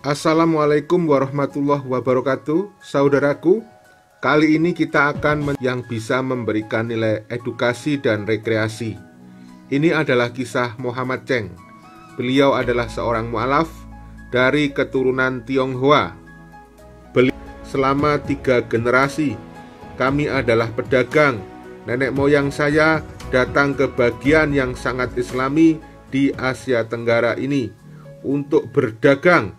Assalamualaikum warahmatullahi wabarakatuh. Saudaraku, kali ini kita akan yang bisa memberikan nilai edukasi dan rekreasi. Ini adalah kisah Muhammad Cheng. Beliau adalah seorang mu'alaf dari keturunan Tionghoa. Selama 3 generasi, kami adalah pedagang. Nenek moyang saya datang ke bagian yang sangat islami di Asia Tenggara ini untuk berdagang.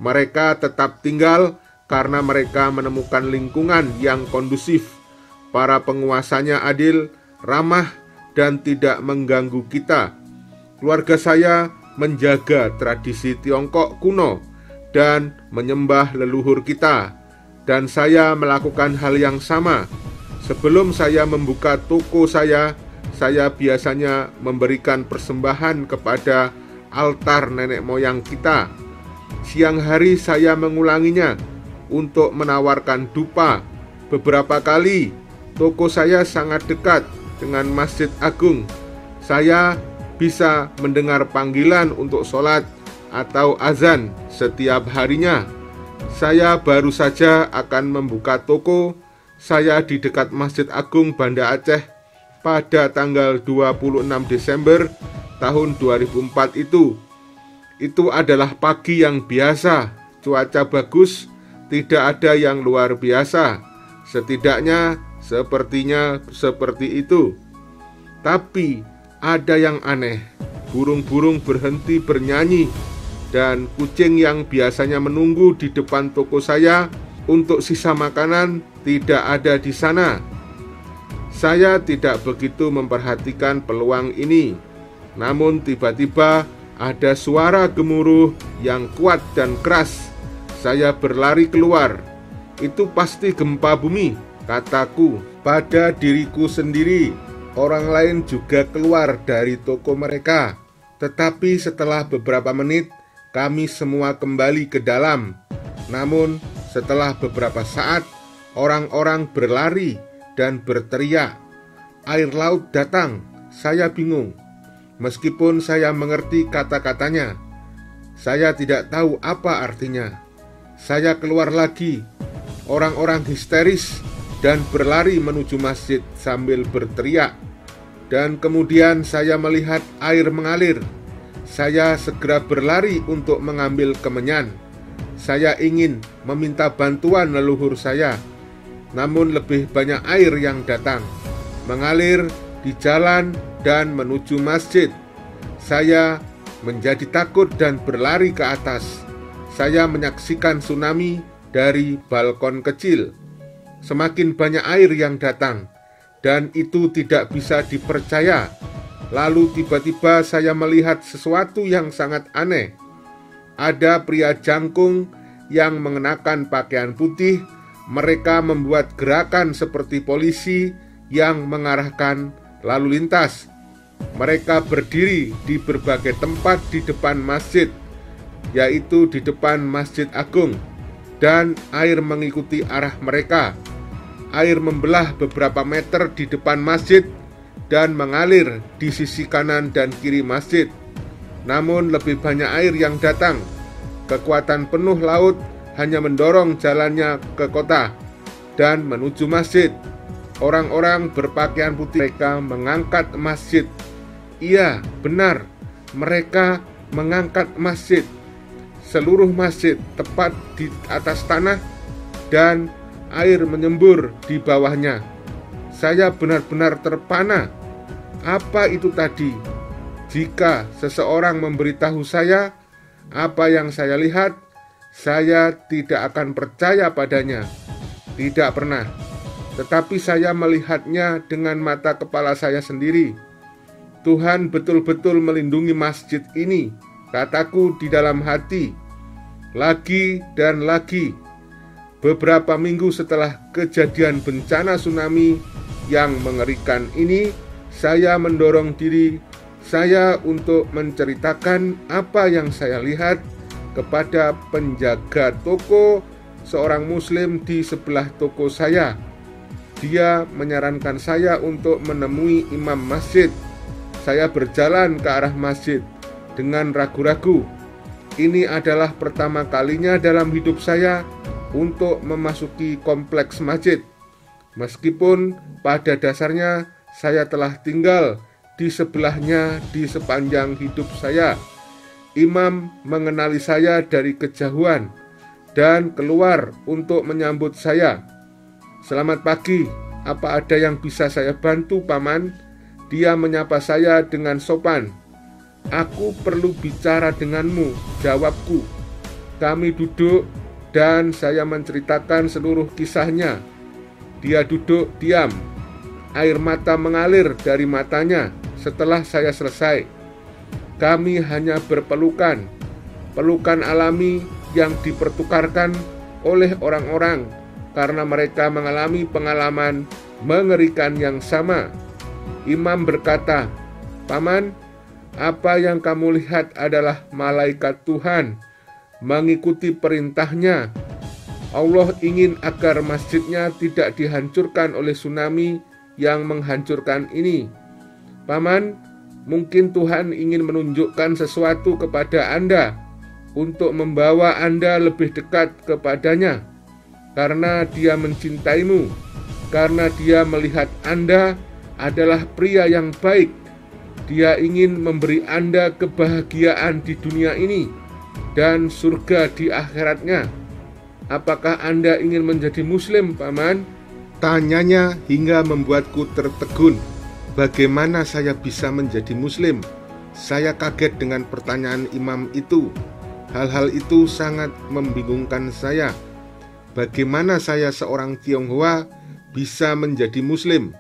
Mereka tetap tinggal karena mereka menemukan lingkungan yang kondusif. Para penguasanya adil, ramah, dan tidak mengganggu kita. Keluarga saya menjaga tradisi Tiongkok kuno dan menyembah leluhur kita. Dan saya melakukan hal yang sama. Sebelum saya membuka toko saya biasanya memberikan persembahan kepada altar nenek moyang kita. Siang hari saya mengulanginya untuk menawarkan dupa. Beberapa kali toko saya sangat dekat dengan Masjid Agung. Saya bisa mendengar panggilan untuk sholat atau azan setiap harinya. Saya baru saja akan membuka toko saya di dekat Masjid Agung Banda Aceh pada tanggal 26 Desember tahun 2004 itu. Itu adalah pagi yang biasa, cuaca bagus, tidak ada yang luar biasa. Setidaknya sepertinya seperti itu. Tapi ada yang aneh, burung-burung berhenti bernyanyi dan kucing yang biasanya menunggu di depan toko saya untuk sisa makanan tidak ada di sana. Saya tidak begitu memperhatikan peluang ini. Namun tiba-tiba ada suara gemuruh yang kuat dan keras. Saya berlari keluar. Itu pasti gempa bumi, kataku pada diriku sendiri. Orang lain juga keluar dari toko mereka. Tetapi setelah beberapa menit, kami semua kembali ke dalam. Namun setelah beberapa saat, orang-orang berlari dan berteriak. Air laut datang. Saya bingung. Meskipun saya mengerti kata-katanya, saya tidak tahu apa artinya. Saya keluar lagi. Orang-orang histeris dan berlari menuju masjid sambil berteriak. Dan kemudian saya melihat air mengalir. Saya segera berlari untuk mengambil kemenyan. Saya ingin meminta bantuan leluhur saya. Namun lebih banyak air yang datang, mengalir di jalan dan menuju masjid. Saya menjadi takut dan berlari ke atas. Saya menyaksikan tsunami dari balkon kecil. Semakin banyak air yang datang, dan itu tidak bisa dipercaya. Lalu tiba-tiba saya melihat sesuatu yang sangat aneh. Ada pria jangkung yang mengenakan pakaian putih. Mereka membuat gerakan seperti polisi yang mengarahkan lalu lintas. Mereka berdiri di berbagai tempat di depan masjid, yaitu di depan Masjid Agung, dan air mengikuti arah mereka. Air membelah beberapa meter di depan masjid dan mengalir di sisi kanan dan kiri masjid. Namun lebih banyak air yang datang. Kekuatan penuh laut hanya mendorong jalannya ke kota dan menuju masjid. Orang-orang berpakaian putih mereka mengangkat masjid. Iya, benar, mereka mengangkat masjid. Seluruh masjid tepat di atas tanah dan air menyembur di bawahnya. Saya benar-benar terpana. Apa itu tadi? Jika seseorang memberitahu saya apa yang saya lihat, saya tidak akan percaya padanya. Tidak pernah. Tetapi saya melihatnya dengan mata kepala saya sendiri. Tuhan betul-betul melindungi masjid ini, kataku di dalam hati. Lagi dan lagi. Beberapa minggu setelah kejadian bencana tsunami yang mengerikan ini, saya mendorong diri saya untuk menceritakan apa yang saya lihat kepada penjaga toko, seorang muslim di sebelah toko saya. Dia menyarankan saya untuk menemui imam masjid. Saya berjalan ke arah masjid dengan ragu-ragu. Ini adalah pertama kalinya dalam hidup saya untuk memasuki kompleks masjid. Meskipun pada dasarnya saya telah tinggal di sebelahnya di sepanjang hidup saya. Imam mengenali saya dari kejauhan dan keluar untuk menyambut saya. "Selamat pagi, apa ada yang bisa saya bantu, Paman?" Dia menyapa saya dengan sopan. "Aku perlu bicara denganmu," jawabku. Kami duduk dan saya menceritakan seluruh kisahnya. Dia duduk diam. Air mata mengalir dari matanya setelah saya selesai. Kami hanya berpelukan, pelukan alami yang dipertukarkan oleh orang-orang karena mereka mengalami pengalaman mengerikan yang sama. Imam berkata, "Paman, apa yang kamu lihat adalah malaikat Tuhan mengikuti perintahnya. Allah ingin agar masjidnya tidak dihancurkan oleh tsunami yang menghancurkan ini. Paman, mungkin Tuhan ingin menunjukkan sesuatu kepada Anda untuk membawa Anda lebih dekat kepadanya, karena Dia mencintaimu, karena Dia melihat Anda adalah pria yang baik. Dia ingin memberi Anda kebahagiaan di dunia ini dan surga di akhiratnya. Apakah Anda ingin menjadi Muslim, Paman?" Tanyanya hingga membuatku tertegun. Bagaimana saya bisa menjadi Muslim? Saya kaget dengan pertanyaan imam itu. Hal-hal itu sangat membingungkan saya. Bagaimana saya seorang Tionghoa bisa menjadi Muslim?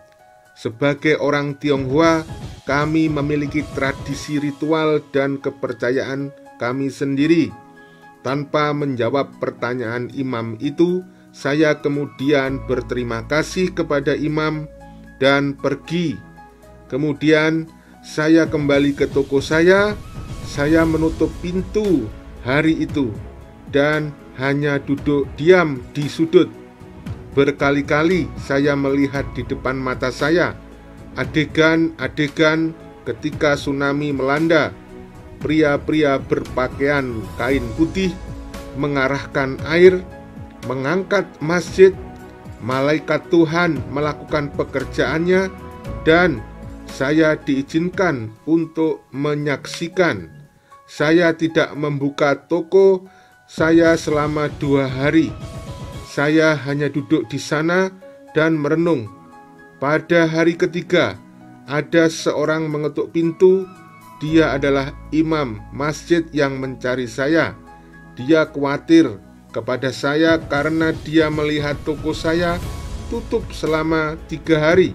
Sebagai orang Tionghoa, kami memiliki tradisi ritual dan kepercayaan kami sendiri. Tanpa menjawab pertanyaan imam itu, saya kemudian berterima kasih kepada imam dan pergi. Kemudian saya kembali ke toko saya menutup pintu hari itu dan hanya duduk diam di sudut. Berkali-kali saya melihat di depan mata saya adegan-adegan ketika tsunami melanda. Pria-pria berpakaian kain putih mengarahkan air, mengangkat masjid, malaikat Tuhan melakukan pekerjaannya, dan saya diizinkan untuk menyaksikan. Saya tidak membuka toko saya selama 2 hari. Saya hanya duduk di sana dan merenung. Pada hari ketiga, ada seorang mengetuk pintu. Dia adalah imam masjid yang mencari saya. Dia khawatir kepada saya karena dia melihat toko saya tutup selama 3 hari.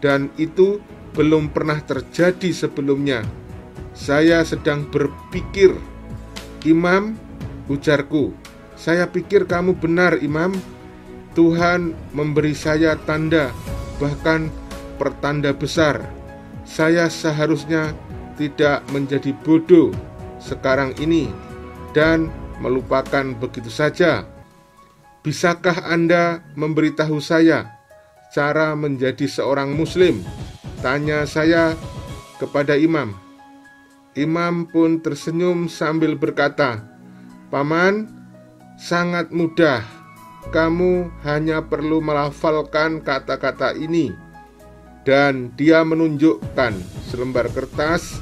Dan itu belum pernah terjadi sebelumnya. Saya sedang berpikir, "Imam," ujarku, "saya pikir kamu benar, Imam. Tuhan memberi saya tanda, bahkan pertanda besar. Saya seharusnya tidak menjadi bodoh sekarang ini dan melupakan begitu saja. Bisakah Anda memberitahu saya cara menjadi seorang Muslim?" tanya saya kepada imam. Imam pun tersenyum sambil berkata, "Paman, sangat mudah. Kamu hanya perlu melafalkan kata-kata ini." Dan dia menunjukkan selembar kertas.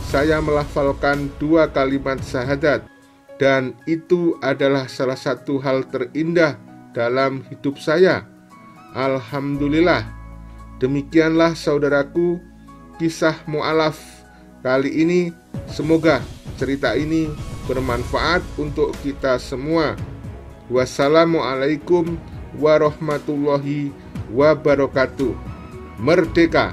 Saya melafalkan 2 kalimat syahadat, dan itu adalah salah satu hal terindah dalam hidup saya. Alhamdulillah. Demikianlah saudaraku, kisah mu'alaf kali ini. Semoga cerita ini bermanfaat untuk kita semua. Wassalamualaikum warahmatullahi wabarakatuh. Merdeka!